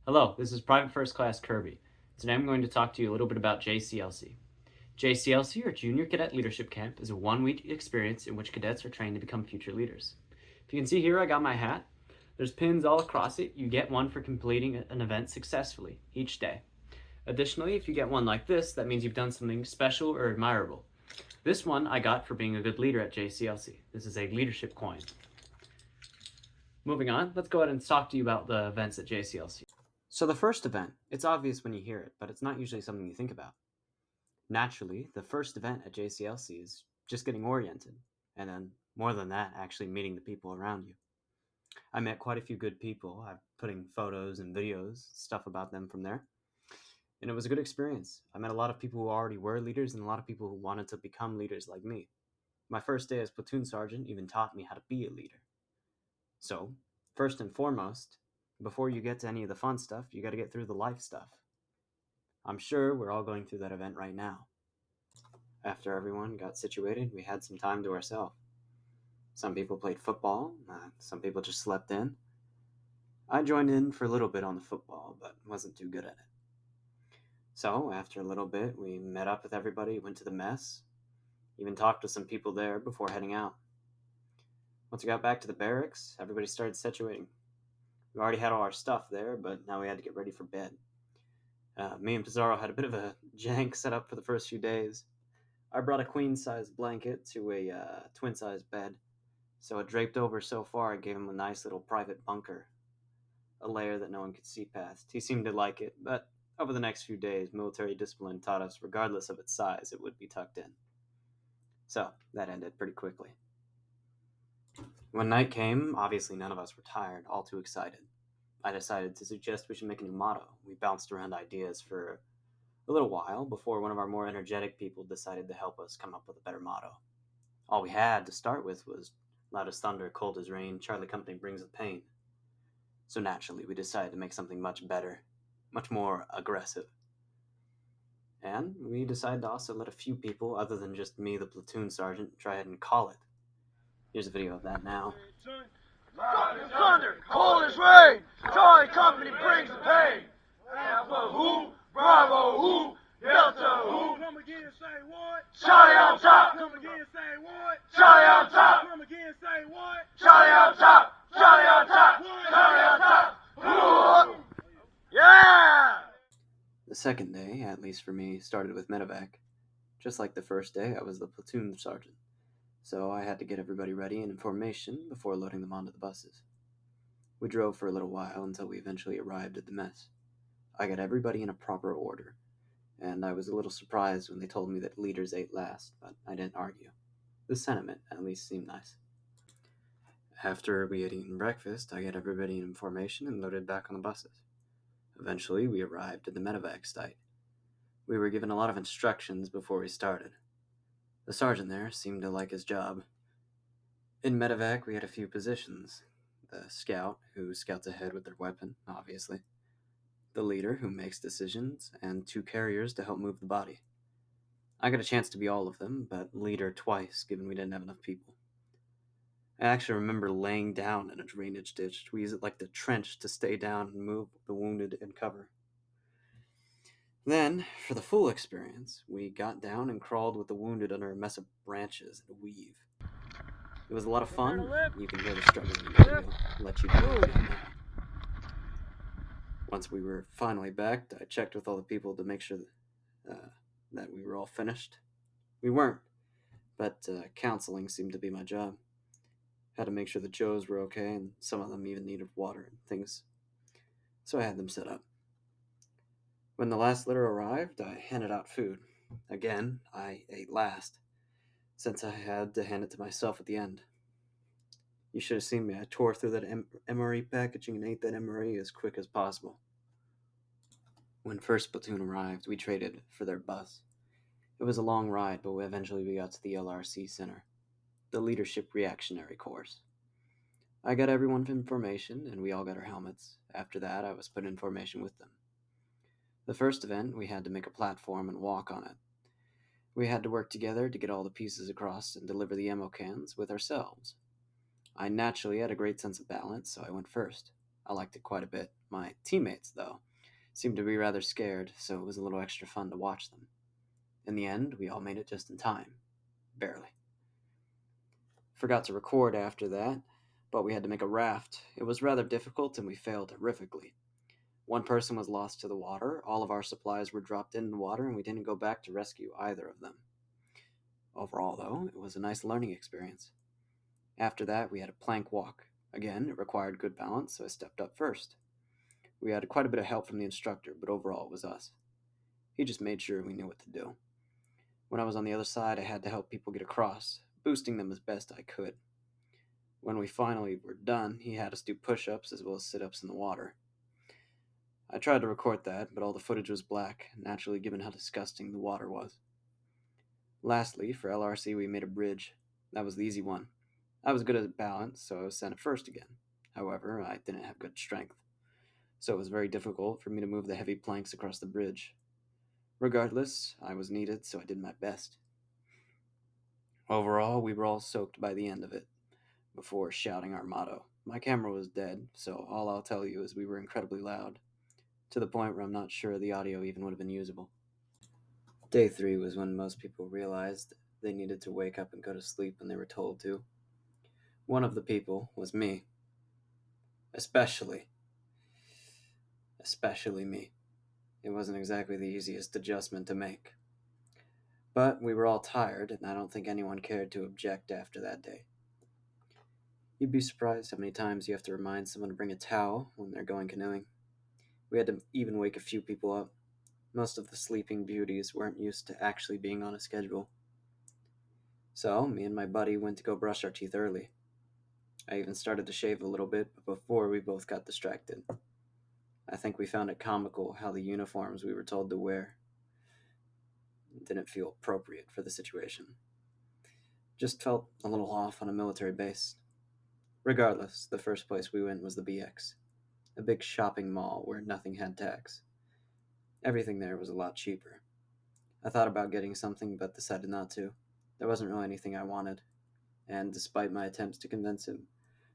Hello, this is Private First Class Kirby. Today I'm going to talk to you a little bit about JCLC. JCLC, or Junior Cadet Leadership Camp, is a one-week experience in which cadets are trained to become future leaders. If you can see here, I got my hat. There's pins all across it. You get one for completing an event successfully each day. Additionally, if you get one like this, that means you've done something special or admirable. This one I got for being a good leader at JCLC. This is a leadership coin. Moving on, let's go ahead and talk to you about the events at JCLC. So the first event, it's obvious when you hear it, but it's not usually something you think about. Naturally, the first event at JCLC is just getting oriented, and then more than that, actually meeting the people around you. I met quite a few good people. I'm putting photos and videos, stuff about them from there. And it was a good experience. I met a lot of people who already were leaders and a lot of people who wanted to become leaders like me. My first day as platoon sergeant even taught me how to be a leader. So, first and foremost, before you get to any of the fun stuff, you got to get through the life stuff. I'm sure we're all going through that event right now. After everyone got situated, we had some time to ourselves. Some people played football, some people just slept in. I joined in for a little bit on the football, but wasn't too good at it. So, after a little bit, we met up with everybody, went to the mess, even talked to some people there before heading out. Once we got back to the barracks, everybody started situating. We already had all our stuff there, but now we had to get ready for bed. Me and Pizarro had a bit of a jank set up for the first few days. I brought a queen-size blanket to a twin-size bed, so it draped over so far it gave him a nice little private bunker, a layer that no one could see past. He seemed to like it, but over the next few days, military discipline taught us regardless of its size, it would be tucked in. So, that ended pretty quickly. When night came, obviously none of us were tired, all too excited. I decided to suggest we should make a new motto. We bounced around ideas for a little while before one of our more energetic people decided to help us come up with a better motto. All we had to start with was loud as thunder, cold as rain, Charlie Company brings the pain. So naturally, we decided to make something much better, much more aggressive. And we decided to also let a few people, other than just me, the platoon sergeant, try ahead and call it. Here's a video of that now. Loud as thunder, cold as rain, Charlie Company brings the pain. Alpha who, Bravo who, Delta who. Come again, say what? Charlie on top. Come again, say what? Charlie on top. Come again, say what? Charlie on top. Charlie on top. Charlie on top. Yeah! The second day, at least for me, started with medevac. Just like the first day, I was the platoon sergeant, so I had to get everybody ready and in formation before loading them onto the buses. We drove for a little while until we eventually arrived at the mess. I got everybody in a proper order, and I was a little surprised when they told me that leaders ate last, but I didn't argue. The sentiment at least seemed nice. After we had eaten breakfast, I got everybody in formation and loaded back on the buses. Eventually, we arrived at the medevac site. We were given a lot of instructions before we started. The sergeant there seemed to like his job. In medevac, we had a few positions. The scout, who scouts ahead with their weapon, obviously. The leader, who makes decisions, and 2 carriers to help move the body. I got a chance to be all of them, but leader twice, given we didn't have enough people. I actually remember laying down in a drainage ditch. We use it like the trench to stay down and move the wounded and cover. Then, for the full experience, we got down and crawled with the wounded under a mess of branches and a weave. It was a lot of fun. You can hear the struggle in the video. I'll let you do it now. Once we were finally back, I checked with all the people to make sure that we were all finished. We weren't, but counseling seemed to be my job. Had to make sure the Joes were okay, and some of them even needed water and things. So I had them set up. When the last litter arrived, I handed out food. Again, I ate last, since I had to hand it to myself at the end. You should have seen me. I tore through that MRE packaging and ate that MRE as quick as possible. When first platoon arrived, we traded for their bus. It was a long ride, but eventually we got to the LRC Center, the Leadership Reactionary Course. I got everyone in formation, and we all got our helmets. After that, I was put in formation with them. The first event, we had to make a platform and walk on it. We had to work together to get all the pieces across and deliver the ammo cans with ourselves. I naturally had a great sense of balance, so I went first. I liked it quite a bit. My teammates, though, seemed to be rather scared, so it was a little extra fun to watch them. In the end, we all made it just in time. Barely. Forgot to record after that, but we had to make a raft. It was rather difficult and we failed horrifically. One person was lost to the water, all of our supplies were dropped in the water, and we didn't go back to rescue either of them. Overall, though, it was a nice learning experience. After that, we had a plank walk. Again, it required good balance, so I stepped up first. We had quite a bit of help from the instructor, but overall it was us. He just made sure we knew what to do. When I was on the other side, I had to help people get across, boosting them as best I could. When we finally were done, he had us do push-ups as well as sit-ups in the water. I tried to record that, but all the footage was black, naturally given how disgusting the water was. Lastly, for LRC, we made a bridge. That was the easy one. I was good at balance, so I was sent at first again. However, I didn't have good strength, so it was very difficult for me to move the heavy planks across the bridge. Regardless, I was needed, so I did my best. Overall, we were all soaked by the end of it, before shouting our motto. My camera was dead, so all I'll tell you is we were incredibly loud, to the point where I'm not sure the audio even would have been usable. Day 3 was when most people realized they needed to wake up and go to sleep when they were told to. One of the people was me. Especially me. It wasn't exactly the easiest adjustment to make. But we were all tired, and I don't think anyone cared to object after that day. You'd be surprised how many times you have to remind someone to bring a towel when they're going canoeing. We had to even wake a few people up. Most of the sleeping beauties weren't used to actually being on a schedule. So, me and my buddy went to go brush our teeth early. I even started to shave a little bit, but before we both got distracted. I think we found it comical how the uniforms we were told to wear didn't feel appropriate for the situation. Just felt a little off on a military base. Regardless, the first place we went was the BX, a big shopping mall where nothing had tax. Everything there was a lot cheaper. I thought about getting something, but decided not to. There wasn't really anything I wanted, and despite my attempts to convince him,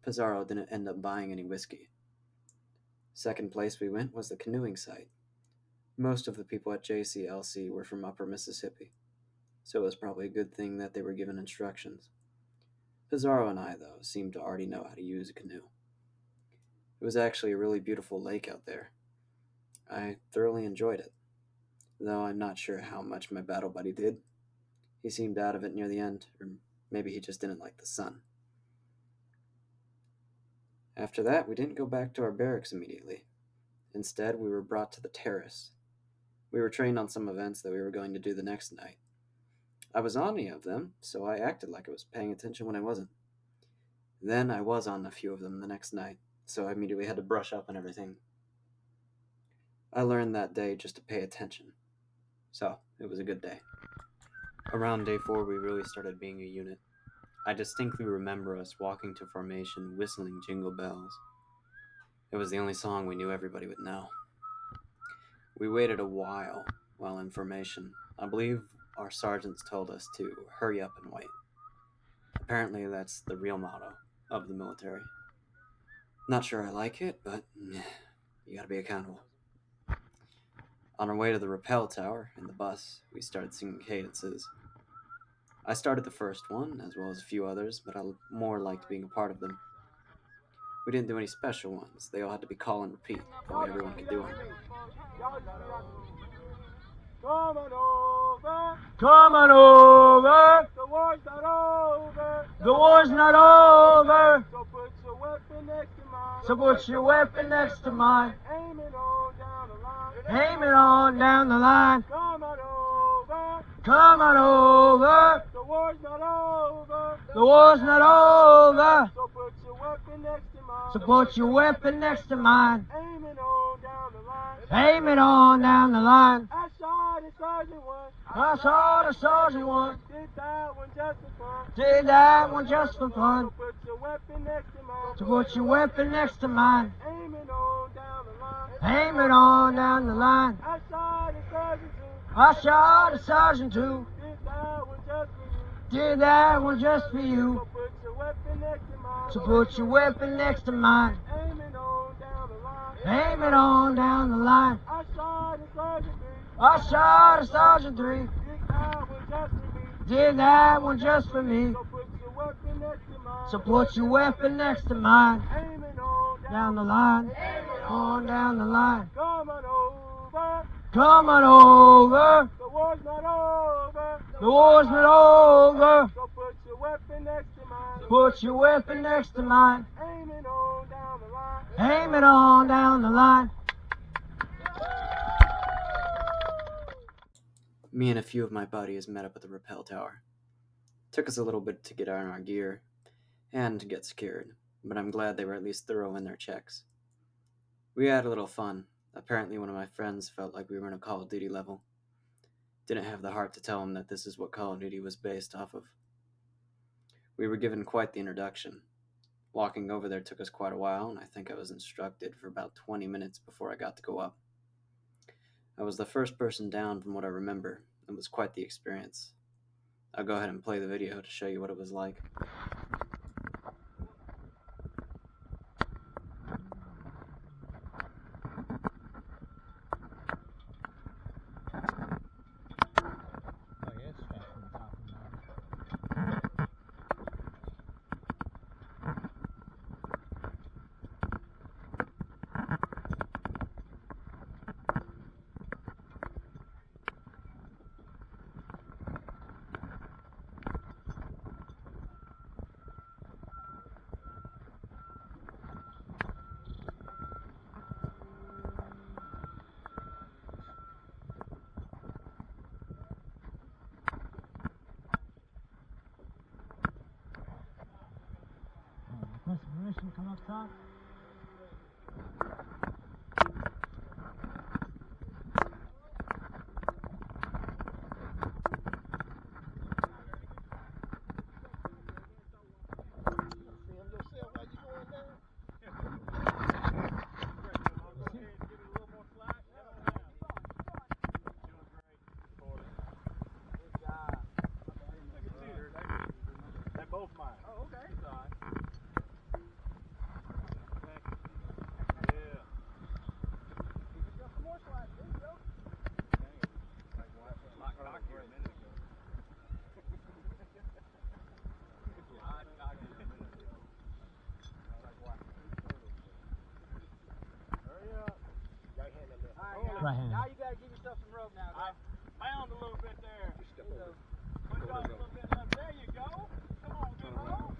Pizarro didn't end up buying any whiskey. Second place we went was the canoeing site. Most of the people at JCLC were from Upper Mississippi, so it was probably a good thing that they were given instructions. Pizarro and I, though, seemed to already know how to use a canoe. It was actually a really beautiful lake out there. I thoroughly enjoyed it, though I'm not sure how much my battle buddy did. He seemed out of it near the end, or maybe he just didn't like the sun. After that, we didn't go back to our barracks immediately. Instead, we were brought to the terrace. We were trained on some events that we were going to do the next night. I was on any of them, so I acted like I was paying attention when I wasn't. Then I was on a few of them the next night, so I immediately had to brush up on everything. I learned that day just to pay attention. So, it was a good day. Around day 4, we really started being a unit. I distinctly remember us walking to formation whistling Jingle Bells. It was the only song we knew everybody would know. We waited a while in formation. I believe our sergeants told us to hurry up and wait. Apparently that's the real motto of the military. Not sure I like it, but you gotta be accountable. On our way to the rappel tower in the bus, we started singing cadences. I started the first one, as well as a few others, but I more liked being a part of them. We didn't do any special ones. They all had to be call and repeat, that way everyone could do them. Come on over. The war's not over. The war's not over. So put your weapon next to mine. So put your weapon next to mine. Aim it on down the line. Aim it on down the line. Come on over. Come on over. The war's not over. The war's not over. So put your weapon next to mine. So put your weapon next to mine. Aim it on down the line. Aim it on down the line. I shot a sergeant once. I shot a sergeant once. Did that one just for fun. Did that one just for fun. So put your weapon next to mine. So put your weapon next to mine. Aim it on down the line. Aim it on down the line. I shot a sergeant too. I shot a sergeant too. Did that one just for you. Did that one just for you. So put your weapon next to mine. So put your weapon next to mine. Aim it on down the line. Aim it on down the line. I shot a Sergeant 3. I shot a Sergeant 3. Did that one just for me. Did that one just for me. So put your weapon next to mine. So put your weapon next to mine. Aiming on Down the line. On down the line. Come on over. Come on over. The war's not over. The war's not over. So put your weapon next to mine. Put your weapon next to mine. Aiming on down the line. Aim it on down the line. Me and a few of my buddies met up at the rappel tower. Took us a little bit to get on our gear and to get secured, but I'm glad they were at least thorough in their checks. We had a little fun. Apparently one of my friends felt like we were in a Call of Duty level. Didn't have the heart to tell him that this is what Call of Duty was based off of. We were given quite the introduction. Walking over there took us quite a while, and I think I was instructed for about 20 minutes before I got to go up. I was the first person down from what I remember. It was quite the experience. I'll go ahead and play the video to show you what it was like. Request permission, come up top. Both mine. Oh, okay. It's all right. Yeah. You got some more slides. There you go. Like cocky a minute ago. I cocky a minute ago. Hurry up. Right hand and left. All right, Right hand. now you gotta give yourself some rope now. I bound a little bit there. Just step over. Put it off a little bit left. There you go. Come on, good roll.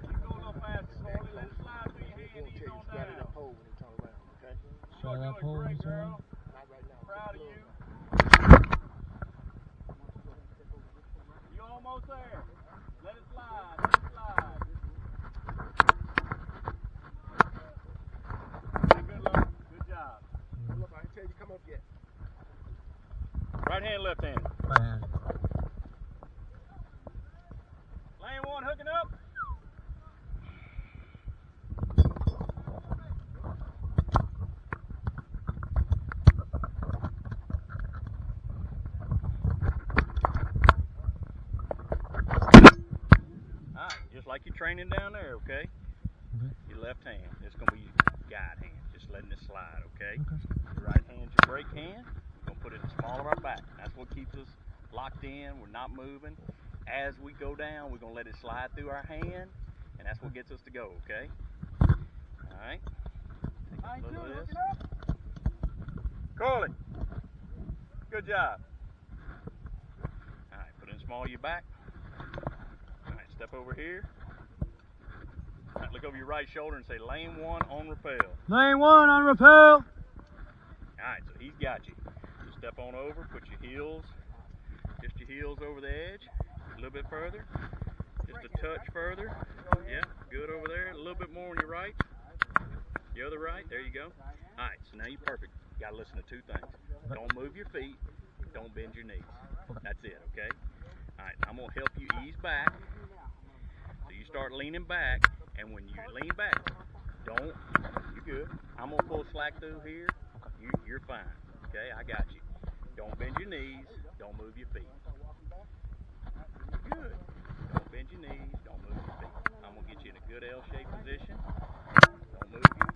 You go a little fast, slowly. Let it slide through your hand. Ease on down. that pole when you turn around, okay? You're doing that pole great, when you turn girl. around. Not right now. Proud of you. You almost there. Let it slide. Let it slide. Good luck. Good job. Look, I didn't tell you to come up yet. Right hand, left hand. Right hand. Lane one hooking up. Alright, just like you're training down there, okay? Your left hand. It's going to be your guide hand. Just letting it slide, okay? Your right hand's your brake hand. We're going to put it in the small of our back. That's what keeps us locked in. We're not moving. As we go down, we're going to let it slide through our hand, and that's what gets us to go, okay? Alright. Take a little of this. Curly. Good job. Alright, put it in small of your back. Alright, step over here. Alright, look over your right shoulder and say lane one on rappel. Lane one on rappel. Alright, so he's got you. Just step on over, put your heels, just your heels over the edge. A little bit further. Just a touch further. Yeah, good over there. A little bit more on your right. The other right. There you go. Alright, so now you're perfect. You gotta listen to two things. Don't move your feet. Don't bend your knees. That's it, okay? Alright, I'm gonna help you ease back. So you start leaning back, and when you lean back, you're good. I'm gonna pull slack through here. You're fine. Okay, I got you. Don't bend your knees. Don't move your feet. Good. Don't bend your knees. Don't move your feet. I'm going to get you in a good L-shaped position. Don't move you.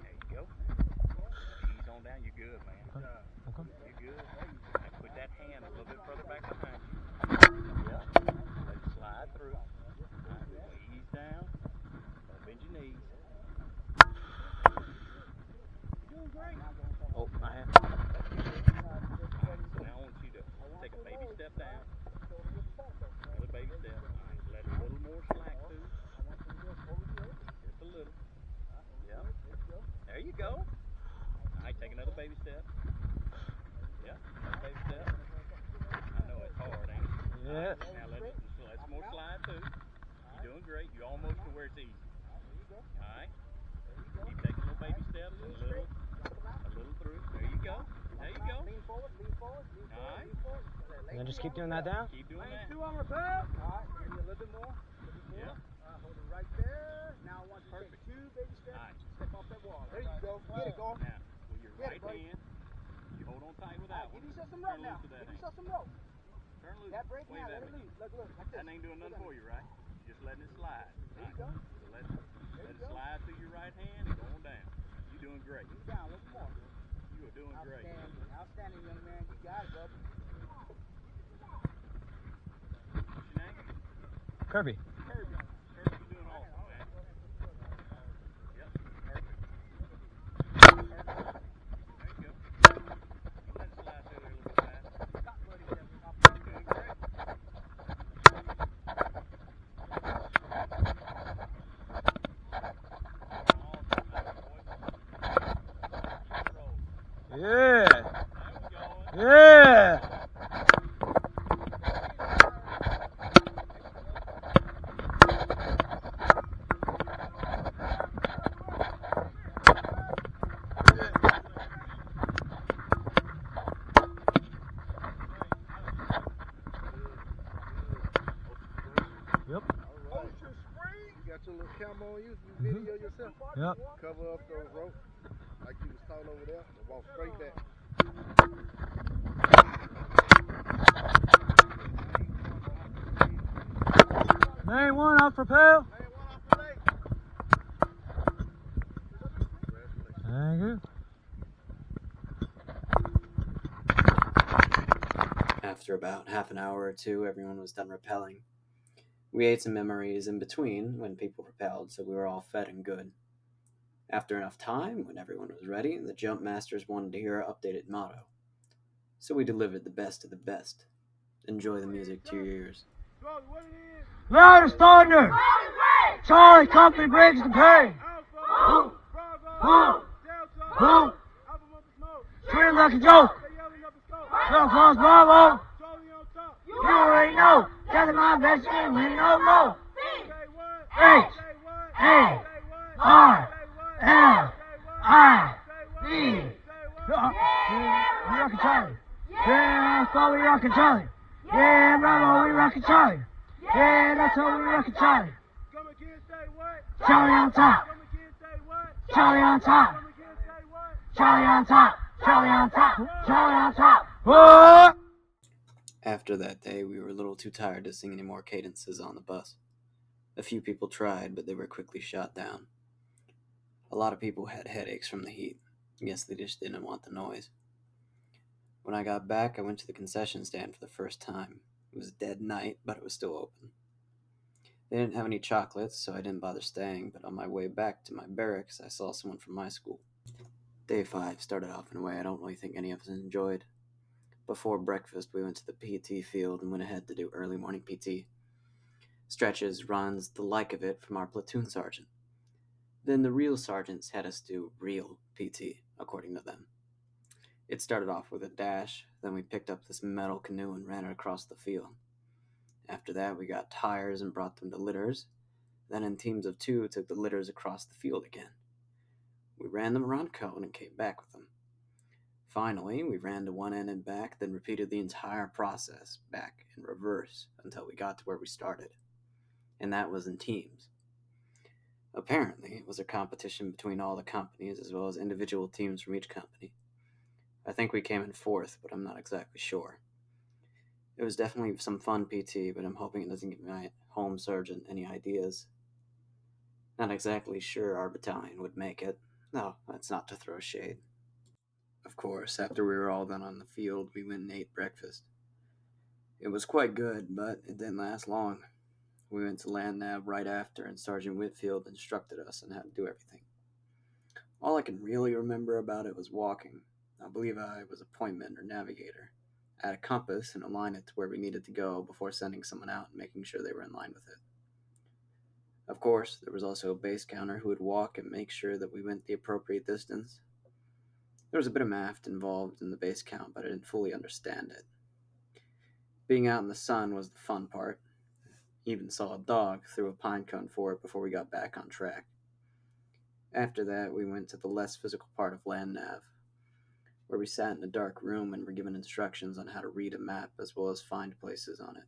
There you go. Ease on down. You're good, man. Okay. You're good. Now put that hand a little bit further back behind you. Yep. Let it slide through. All right. Ease down. Don't bend your knees. Oh, I have. So now I want you to take a baby step down. Another baby step. All right. Let a little more slack through. Just a little. Yep. There you go. All right. Take another baby step. Yep. Another baby step. I know it's hard, ain't it? Yeah. Now let some more slide through. You're doing great. You're almost to where it's easy. All right. Keep taking little baby steps, a little through. There you go. There you go. All right. And then just keep doing that down. Keep doing that. Two on rappel. All right, maybe a little bit more. Yeah. Hold it right there. Now I want you to take two baby steps. All right. Step off that wall. There you go. Get it, go. Now, with your right hand, you hold on tight with that one. Give yourself some rope Turn now. loose with that Give hand. yourself some rope. Turn loose. That break Wave now, at let it me. loose. Look, like this. That ain't doing nothing for you, right? You're just letting it slide. There you go. So let it slide through your right hand and go on down. You're doing great. Get down a little more. You are doing great. Outstanding. Outstanding, young man. You got it, brother. What's your name? Kirby. Kirby. Kirby, you're doing awesome, man. Yep. Perfect. There you go. You let it slide through there a little bit faster. Stop, buddy. You're doing great. Yeah. There we go. Yeah. Yep. Ocean Spring. You got your little camera on you. You video yourself. Yep. Cover up those ropes like you was taught over there and walk straight back. Main one up for Pale. Hey, one off the lake. Thank you. After about half an hour or two, everyone was done rappelling. We ate some memories in between when people rappelled, so we were all fed and good. After enough time, when everyone was ready, the jump masters wanted to hear our updated motto. So we delivered the best of the best. Enjoy the music to your ears. Loud as thunder. Charlie Company brings the pain. Twin Lucky Joke. Don't close Bravo. You already know. Tell my best friend we no more. H-A-R-L-I-E. We rockin' Charlie. Yeah, that's all we rockin' Charlie. Yeah, Bravo, we rockin' Charlie. Yeah, that's all we rockin' Charlie. Charlie on top. Charlie on top. Charlie on top. Charlie on top. Charlie on top. Whoa! After that day, we were a little too tired to sing any more cadences on the bus. A few people tried, but they were quickly shot down. A lot of people had headaches from the heat. I guess they just didn't want the noise. When I got back, I went to the concession stand for the first time. It was dead night, but it was still open. They didn't have any chocolates, so I didn't bother staying, but on my way back to my barracks, I saw someone from my school. Day 5 started off in a way I don't really think any of us enjoyed. Before breakfast, we went to the PT field and went ahead to do early morning PT. Stretches, runs, the like of it from our platoon sergeant. Then the real sergeants had us do real PT, according to them. It started off with a dash, then we picked up this metal canoe and ran it across the field. After that, we got tires and brought them to litters, then in teams of 2 took the litters across the field again. We ran them around cone and came back with them. Finally, we ran to one end and back, then repeated the entire process, back in reverse, until we got to where we started. And that was in teams. Apparently, it was a competition between all the companies, as well as individual teams from each company. I think we came in 4th, but I'm not exactly sure. It was definitely some fun PT, but I'm hoping it doesn't get home sergeant any ideas. Not exactly sure our battalion would make it. No, that's not to throw shade. Of course, after we were all done on the field, we went and ate breakfast. It was quite good, but it didn't last long. We went to land nav right after, and Sergeant Whitfield instructed us on how to do everything. All I can really remember about it was walking. I believe I was a pointman or navigator. I had a compass and align it to where we needed to go before sending someone out and making sure they were in line with it. Of course, there was also a base counter who would walk and make sure that we went the appropriate distance. There was a bit of math involved in the base count, but I didn't fully understand it. Being out in the sun was the fun part. Even saw a dog threw a pine cone for it before we got back on track. After that, we went to the less physical part of land nav, where we sat in a dark room and were given instructions on how to read a map as well as find places on it.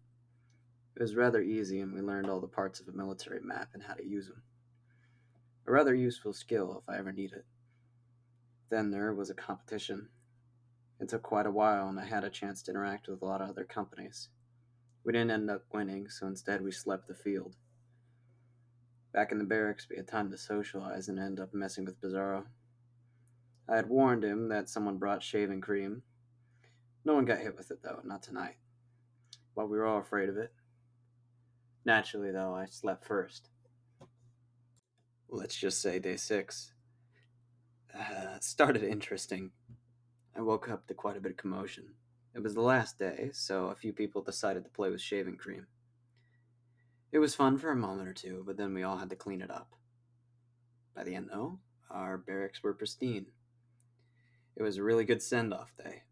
It was rather easy, and we learned all the parts of a military map and how to use them. A rather useful skill if I ever need it. Then there was a competition. It took quite a while, and I had a chance to interact with a lot of other companies. We didn't end up winning, so instead we slept the field. Back in the barracks, we had time to socialize and end up messing with Bizarro. I had warned him that someone brought shaving cream. No one got hit with it, though, not tonight. While we were all afraid of it. Naturally, though, I slept first. Let's just say day 6. Started interesting. I woke up to quite a bit of commotion. It was the last day, so a few people decided to play with shaving cream. It was fun for a moment or two, but then we all had to clean it up. By the end, though, our barracks were pristine. It was a really good send-off day.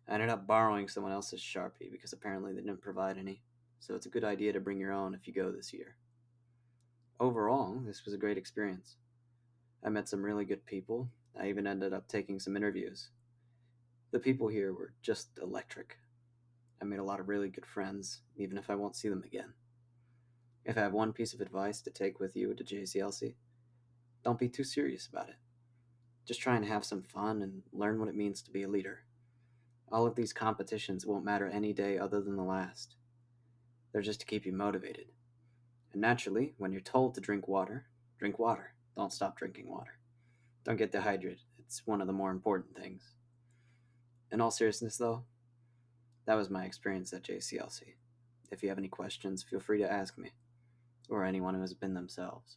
I ended up borrowing someone else's Sharpie because apparently they didn't provide any, so it's a good idea to bring your own if you go this year. Overall, this was a great experience. I met some really good people. I even ended up taking some interviews. The people here were just electric. I made a lot of really good friends, even if I won't see them again. If I have one piece of advice to take with you to JCLC, don't be too serious about it. Just try and have some fun and learn what it means to be a leader. All of these competitions won't matter any day other than the last. They're just to keep you motivated. And naturally, when you're told to drink water. Don't stop drinking water. Don't get dehydrated. It's one of the more important things. In all seriousness, though, that was my experience at JCLC. If you have any questions, feel free to ask me, or anyone who has been themselves.